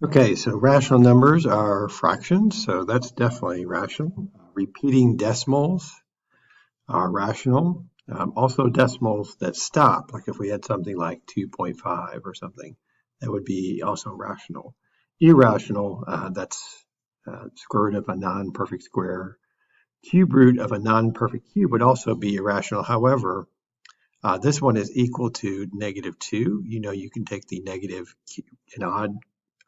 Okay, so rational numbers are fractions, so that's definitely rational. Repeating decimals are rational. Also decimals that stop, like if we had something like 2.5 or something, that would be also rational. Irrational, that's square root of a non-perfect square. Cube root of a non-perfect cube would also be irrational. However, this one is equal to -2. You know, you can take the negative an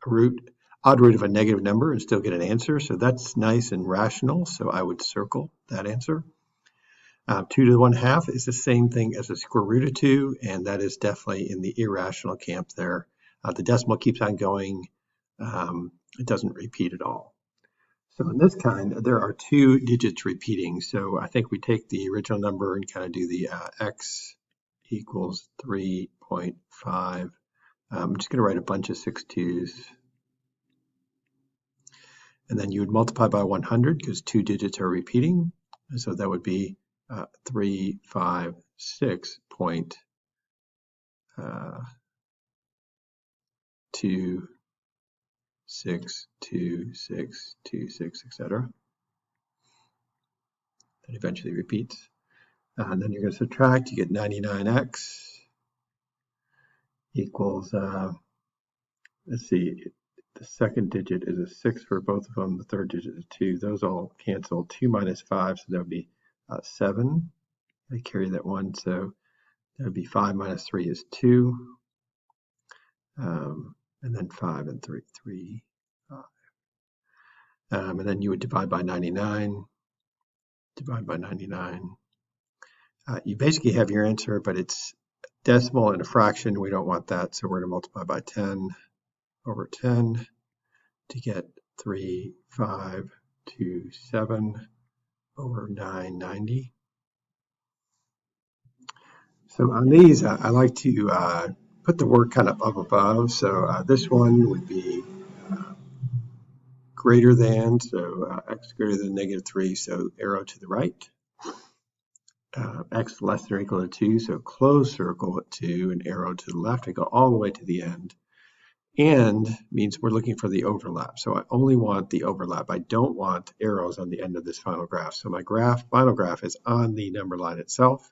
root, odd root of a negative number and still get an answer. So that's nice and rational. So I would circle that answer. 2 to the 1/2 is the same thing as the square root of 2, and that is definitely in the irrational camp there. The decimal keeps on going. It doesn't repeat at all. So in this kind, there are 2 digits repeating. So I think we take the original number and kind of do the x equals 3.5. I'm just going to write a bunch of 6 2's. And then you would multiply by 100 because 2 digits are repeating. And so that would be 356.262626, etc. That eventually repeats. And then you're going to subtract, you get 99x equals, let's see, the second digit is a 6 for both of them, the third digit is 2. Those all cancel. 2 minus 5, so that would be 7. I carry that 1, so that would be 5 minus 3 is 2. And then 5 and 3, 5. And then you would divide by 99. Divide by 99. You basically have your answer, but it's decimal and a fraction. We don't want that, so we're going to multiply by 10 over 10 to get 3,527 over 990. So on these, I like to put the word kind of up above. So this one would be greater than, so x greater than -3, so arrow to the right. X less than or equal to 2, so close circle at 2 and arrow to the left. I go all the way to the end. And means we're looking for the overlap. So I only want the overlap. I don't want arrows on the end of this final graph. So my final graph is on the number line itself.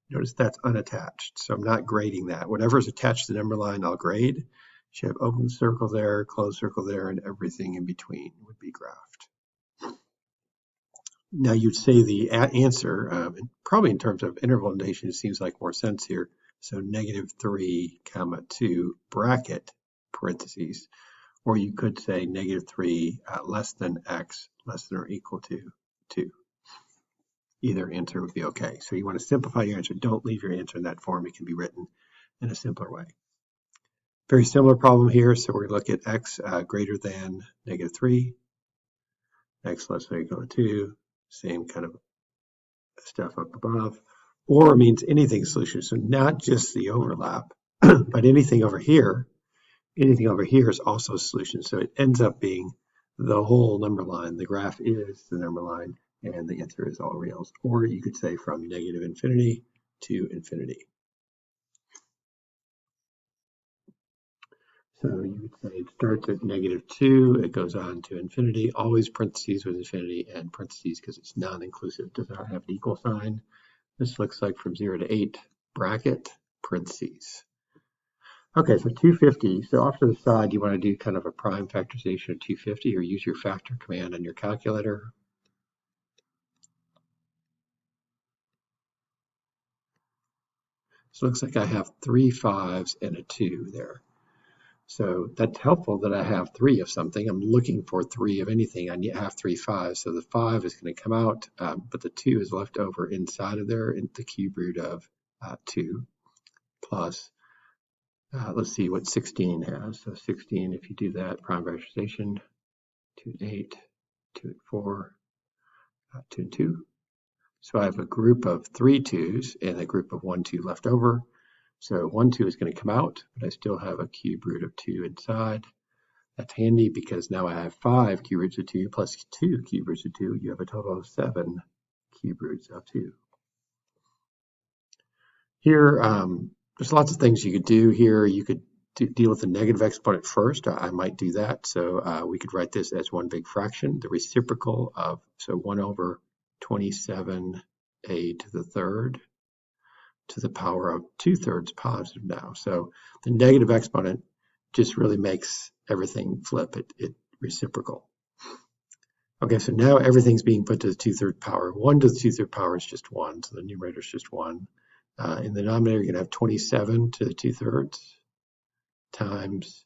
Notice that's unattached. So I'm not grading that. Whatever is attached to the number line, I'll grade. You have open circle there, closed circle there, and everything in between would be graphed. Now you'd say the answer, and probably in terms of interval notation, it seems like more sense here. So -3, 2, bracket, parentheses. Or you could say -3 less than x less than or equal to 2. Either answer would be okay. So you want to simplify your answer. Don't leave your answer in that form. It can be written in a simpler way. Very similar problem here. So we're going to look at x greater than -3, x less than or equal to 2. Same kind of stuff up above. Or means anything solution. So not just the overlap, but anything over here. Anything over here is also a solution. So it ends up being the whole number line. The graph is the number line, and the answer is all reals. Or you could say from -infinity to infinity. So you would say it starts at -2, it goes on to infinity, always parentheses with infinity, and parentheses because it's non-inclusive, does not have an equal sign. This looks like from 0 to 8, bracket, parentheses. Okay, so 250. So off to the side, you want to do kind of a prime factorization of 250 or use your factor command on your calculator. So it looks like I have 3 5s and a 2 there. So that's helpful that I have 3 of something. I'm looking for 3 of anything. I have 3 5s. So the 5 is going to come out, but the 2 is left over inside of there in the cube root of 2 plus, let's see what 16 has. So 16, if you do that, prime factorization, 2 and 8, 2 and 4, 2 and 2. So I have a group of 3 2's and a group of 1 2 left over. So 1 2 is going to come out, but I still have a cube root of 2 inside. That's handy because now I have 5 cube roots of 2 plus 2 cube roots of 2. You have a total of 7 cube roots of 2. Here, there's lots of things you could do here. You could deal with the negative exponent first. I might do that. So we could write this as one big fraction, the reciprocal of, so 1 over 27a to the third to the power of 2/3 positive now. So the negative exponent just really makes everything flip it reciprocal. Okay, so now everything's being put to the 2/3 power. 1 to the 2/3 power is just 1, so the numerator is just 1. In the denominator, you're going to have 27 to the 2/3 times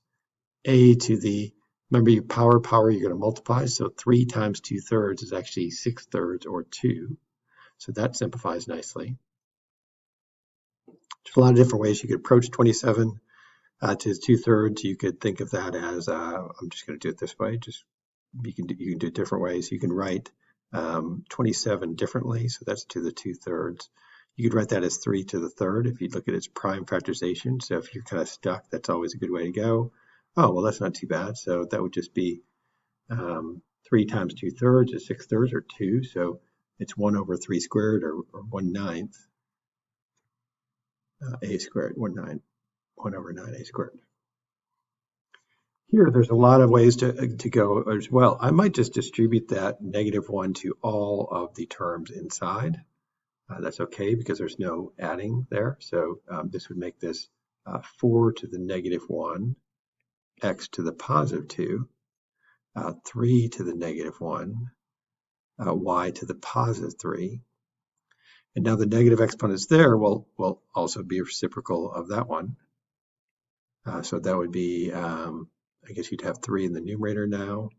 a to the, remember your power, you're going to multiply, so 3 times 2/3 is actually 6/3 or 2. So that simplifies nicely. There's a lot of different ways you could approach 27 to 2/3. You could think of that as, I'm just going to do it this way, just you can do it different ways. You can write 27 differently, so that's to the 2/3. You could write that as 3 to the third if you look at its prime factorization. So if you're kind of stuck, that's always a good way to go. Oh, well, that's not too bad. So that would just be 3 times 2/3 is 6/3 or 2. So it's 1 over 3 squared or 1/9 a squared, 1 over 9a squared. Here, there's a lot of ways to go as well. I might just distribute that -1 to all of the terms inside. That's okay because there's no adding there. So this would make this 4 to the -1, x to the +2, 3 to the -1, y to the +3. And now the negative exponents there will also be reciprocal of that one. So that would be, I guess you'd have 3 in the numerator now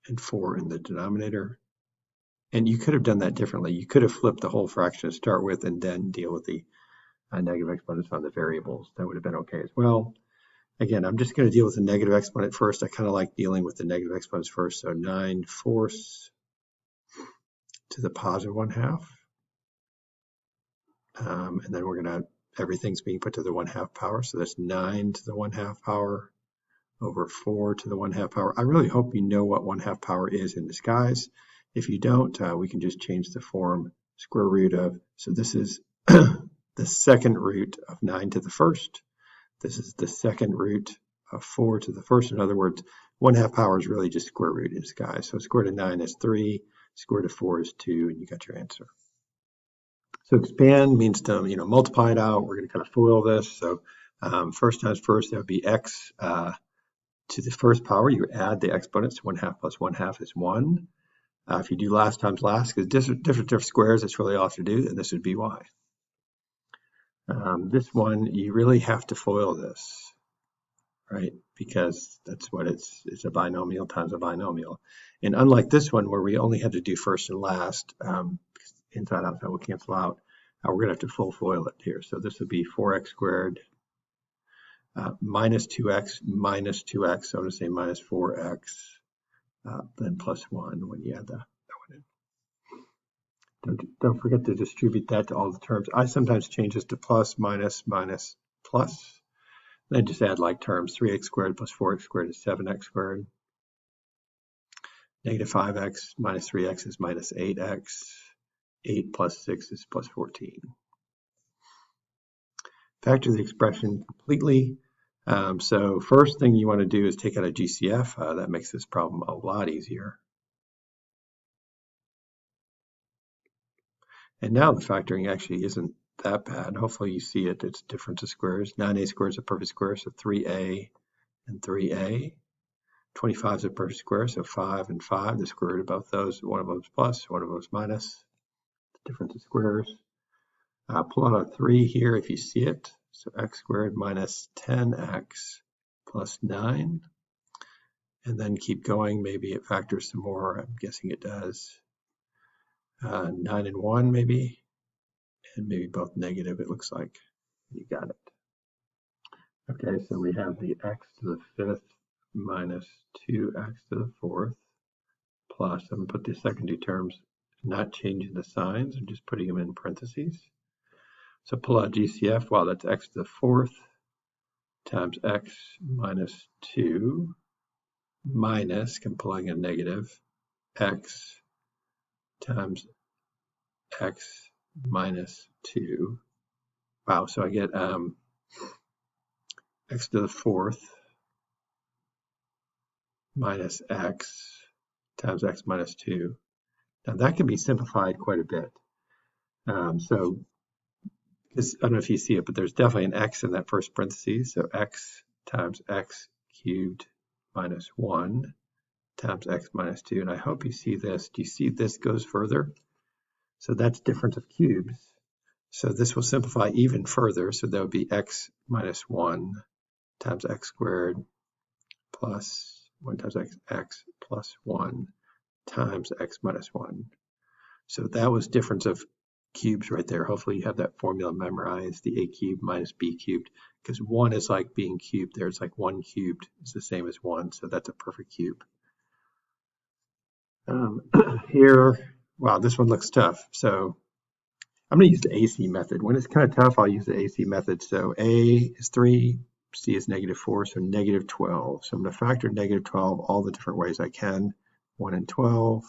and 4 in the denominator. And you could have done that differently. You could have flipped the whole fraction to start with and then deal with the negative exponents on the variables. That would have been okay as well. Again, I'm just going to deal with the negative exponent first. I kind of like dealing with the negative exponents first. So 9/4 to the +1/2. And then we're going to, everything's being put to the 1/2 power. So that's 9 to the 1/2 power over 4 to the 1/2 power. I really hope you know what 1/2 power is in disguise. If you don't, we can just change the form square root of, so this is the second root of 9 to the first. This is the second root of 4 to the first. In other words, 1/2 power is really just square root in disguise. So square root of 9 is 3, square root of 4 is 2, and you got your answer. So expand means to multiply it out. We're going to kind of FOIL this. So first times first, that would be x to the first power. You add the exponents. 1/2 plus 1/2 is 1. If you do last times last, because different squares, that's really all to do, and this would be y. This one, you really have to FOIL this, right? Because that's what it's a binomial times a binomial. And unlike this one, where we only had to do first and last, inside outside will cancel out, we're going to have to full FOIL it here. So this would be 4x squared minus 2x minus 2x. So I'm going to say minus 4x. Then plus 1 when you add that one in. Don't forget to distribute that to all the terms. I sometimes change this to plus, minus, minus, plus. Then just add like terms. 3x squared plus 4x squared is 7x squared. Negative 5x minus 3x is minus 8x. 8 plus 6 is plus 14. Factor the expression completely. So first thing you want to do is take out a GCF. That makes this problem a lot easier. And now the factoring actually isn't that bad. Hopefully you see it. It's difference of squares. 9a squared is a perfect square, so 3a and 3a. 25 is a perfect square, so 5 and 5. The square root of both those. One of them is plus, one of them is minus. The difference of squares. Pull out a 3 here if you see it. So x squared minus 10x plus 9. And then keep going. Maybe it factors some more. I'm guessing it does. 9 and 1 maybe. And maybe both negative, it looks like. You got it. Okay, so we have the x to the 5th minus 2x to the 4th plus, I'm going to put the second two terms, not changing the signs, I'm just putting them in parentheses. So pull out GCF, well, that's x to the 4th times x minus 2 minus, I'm pulling a negative, x times x minus 2. Wow, so I get x to the fourth minus x times x minus 2. Now that can be simplified quite a bit. So I don't know if you see it, but there's definitely an x in that first parentheses. So x times x cubed minus 1 times x minus 2. And I hope you see this. Do you see this goes further? So that's difference of cubes. So this will simplify even further. So that would be x minus 1 times x squared plus 1 times x plus 1 times x minus 1. So that was difference of cubes right there. Hopefully you have that formula memorized, the a cubed minus b cubed, because 1 is like being cubed there. It's like 1 cubed is the same as 1, so that's a perfect cube. Here, wow, this one looks tough. So I'm going to use the AC method. When it's kind of tough, I'll use the AC method. So A is 3, C is negative 4, so negative 12. So I'm going to factor negative 12 all the different ways I can. 1 and 12,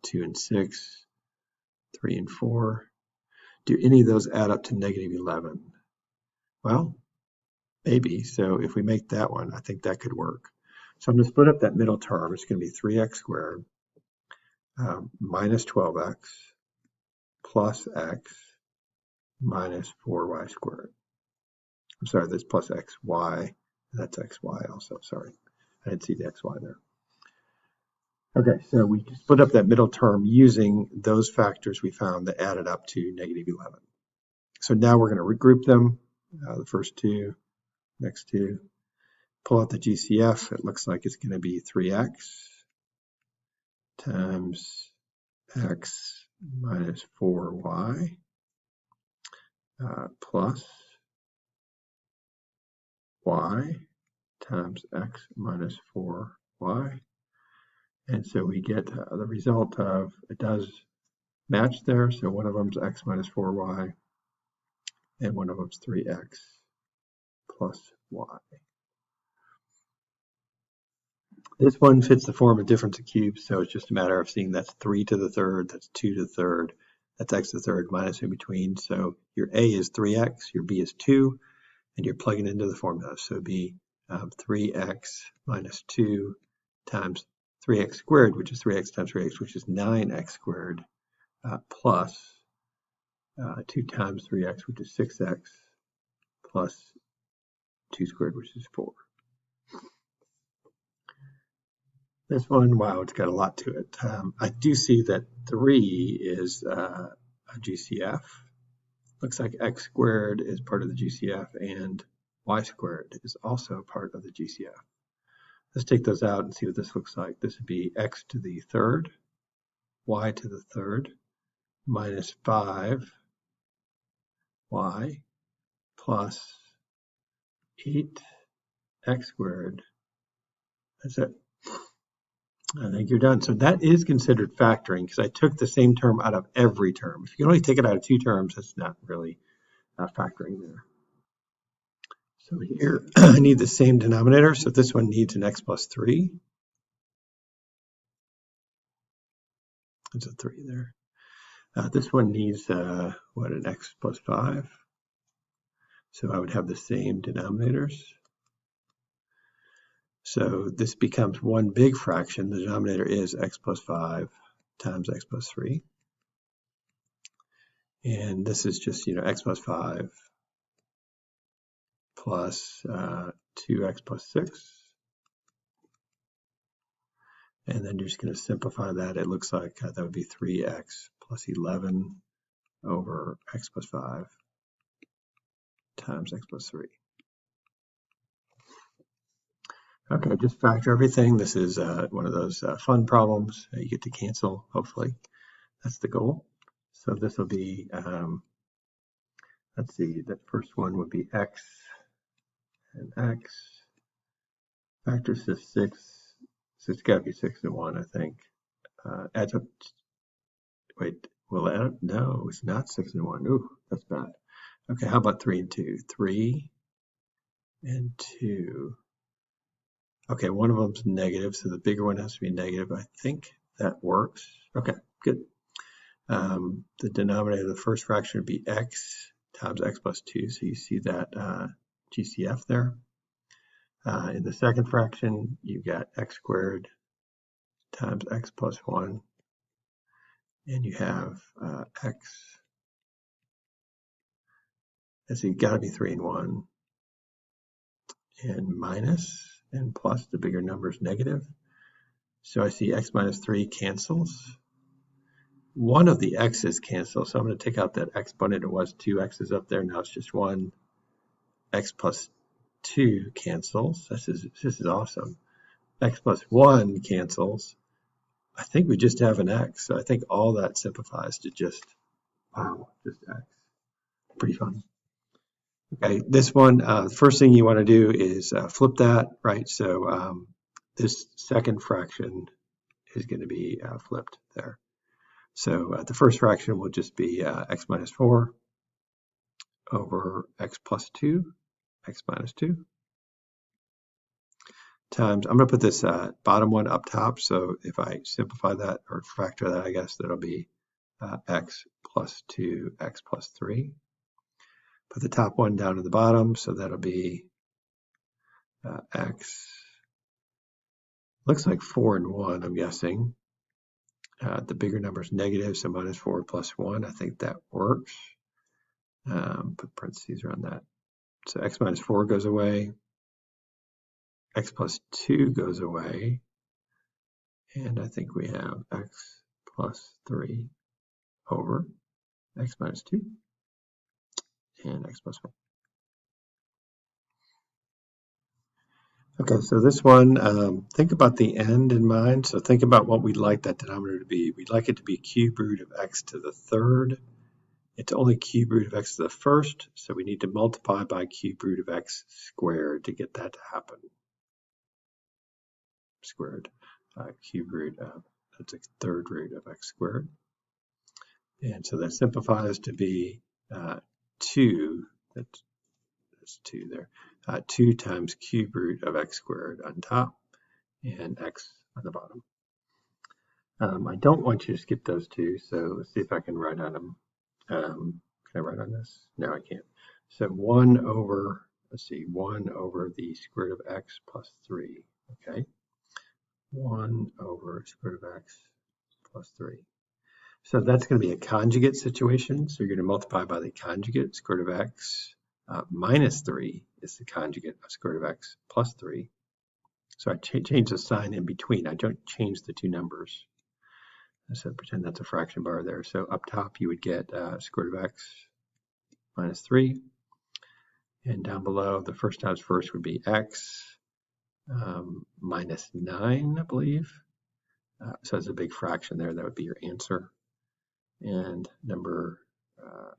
2 and 6, 3 and 4. Do any of those add up to negative 11? Well, maybe. So if we make that one, I think that could work. So I'm going to split up that middle term. It's going to be 3x squared minus 12x plus x minus 4y squared. I'm sorry, that's plus xy. That's xy also, sorry. I didn't see the xy there. Okay, so we split up that middle term using those factors we found that added up to negative 11. So now we're going to regroup them, the first two, next two. Pull out the GCF. It looks like it's going to be 3x times x minus 4y plus y times x minus 4y. And so we get the result of, it does match there. So one of them is x minus 4y, and one of them is 3x plus y. This one fits the form of difference of cubes, so it's just a matter of seeing that's 3 to the third, that's 2 to the third, that's x to the third minus in between. So your a is 3x, your b is 2, and you're plugging into the formula. So it'd be 3x minus 2 times 3x squared, which is 3x times 3x, which is 9x squared, plus 2 times 3x, which is 6x, plus 2 squared, which is 4. This one, wow, it's got a lot to it. I do see that 3 is a GCF. Looks like x squared is part of the GCF, and y squared is also part of the GCF. Let's take those out and see what this looks like. This would be x to the third, y to the third, minus 5y plus 8x squared. That's it. I think you're done. So that is considered factoring because I took the same term out of every term. If you can only take it out of 2 terms, that's not really factoring there. So here I need the same denominator. So this one needs an x plus 3. There's a 3 there. This one needs an x plus 5. So I would have the same denominators. So this becomes one big fraction. The denominator is x plus 5 times x plus 3. And this is just, x plus 5 plus 2x plus 6. And then you're just going to simplify that. It looks like that would be 3x plus 11 over x plus 5 times x plus 3. Okay, just factor everything. This is one of those fun problems that you get to cancel, hopefully. That's the goal. So this will be, let's see, that first one would be x and x. Factors to 6, so it's got to be 6 and 1, I think. Adds up, wait, will it add up? No, it's not 6 and 1. Ooh, that's bad. Okay, how about 3 and 2? 3 and 2. Okay, one of them's negative, so the bigger one has to be negative. I think that works. Okay, good. The denominator of the first fraction would be x times x plus 2. So you see that GCF there. In the second fraction, you got x squared times x plus 1, and you have x, so you've got to be 3 and 1, and minus, and plus, the bigger number is negative. So I see x minus 3 cancels. One of the x's cancels, so I'm going to take out that exponent. It was 2 x's up there, now it's just 1. X plus 2 cancels. This is awesome. X plus 1 cancels. I think we just have an x, so I think all that simplifies to just x. Pretty fun. Okay, this one, the first thing you want to do is flip that, right? So this second fraction is going to be flipped there. So the first fraction will just be x minus 4 over x plus 2, x minus 2, times, I'm going to put this bottom one up top, so if I simplify that or factor that, I guess that'll be x plus 2, x plus 3. Put the top one down to the bottom, so that'll be x, looks like 4 and 1, I'm guessing. The bigger number is negative, so minus 4 plus 1, I think that works. Put parentheses around that. So x minus 4 goes away, x plus 2 goes away, and I think we have x plus 3 over x minus 2 and x plus 1. Okay, so this one, think about the end in mind. So think about what we'd like that denominator to be. We'd like it to be cube root of x to the third. It's only cube root of x to the first, so we need to multiply by cube root of x squared to get that to happen. Squared, cube root of, that's a third root of x squared. And so that simplifies to be 2, that's 2 there, 2 times cube root of x squared on top and x on the bottom. I don't want you to skip those two, so let's see if I can write on them. Can I write on this? No, I can't. So 1 over, let's see, 1 over the square root of x plus 3, okay? 1 over square root of x plus 3. So that's going to be a conjugate situation. So you're going to multiply by the conjugate, square root of x minus 3 is the conjugate of square root of x plus 3. So I change the sign in between. I don't change the two numbers. So pretend that's a fraction bar there. So up top you would get square root of x minus 3. And down below, the first times first would be x minus 9, I believe. So it's a big fraction there. That would be your answer. And number,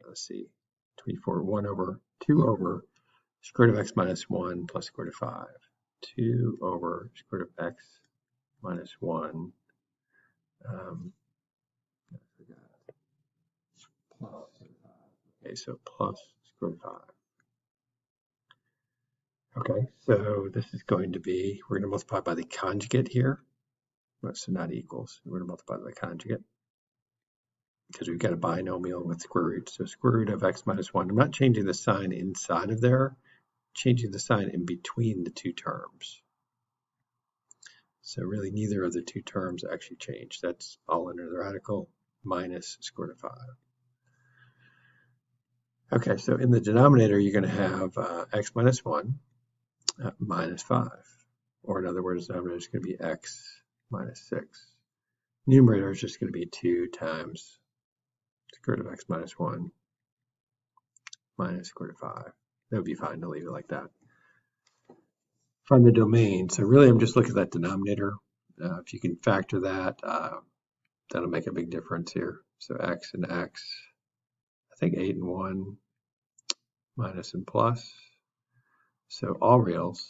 let's see, 24, 1 over 2 over square root of x minus 1 plus square root of 5. 2 over square root of x minus 1. Okay, so plus square root of 5. Okay, so this is going to be, we're going to multiply by the conjugate here. So not equals, we're going to multiply by the conjugate because we've got a binomial with square root. So square root of x minus 1. I'm not changing the sign inside of there, changing the sign in between the two terms. So really neither of the two terms actually change. That's all under the radical minus square root of 5. Okay, so in the denominator, you're going to have x minus 1 minus 5. Or in other words, the denominator is going to be x minus 6. Numerator is just going to be 2 times square root of x minus 1 minus square root of 5. That would be fine to leave it like that. Find the domain. So really, I'm just looking at that denominator. If you can factor that, that'll make a big difference here. So x and x, I think 8 and 1, minus and plus. So all reals,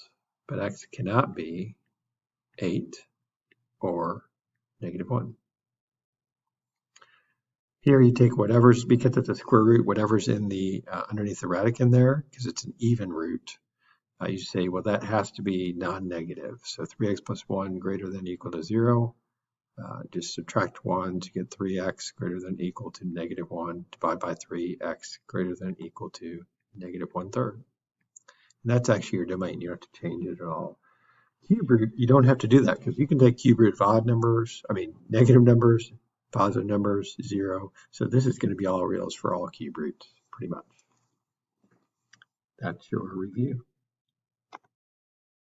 but x cannot be 8 or negative 1. Here you take whatever's, because it's a square root, whatever's in the underneath the radican there, because it's an even root. You say, well, that has to be non-negative. So 3x plus 1 greater than or equal to 0. Just subtract 1 to get 3x greater than or equal to negative 1. Divide by 3x greater than or equal to negative 1/3. That's actually your domain. You don't have to change it at all. Cube root, you don't have to do that because you can take cube root of odd numbers, negative numbers, positive numbers, 0. So this is going to be all reals for all cube roots, pretty much. That's your review.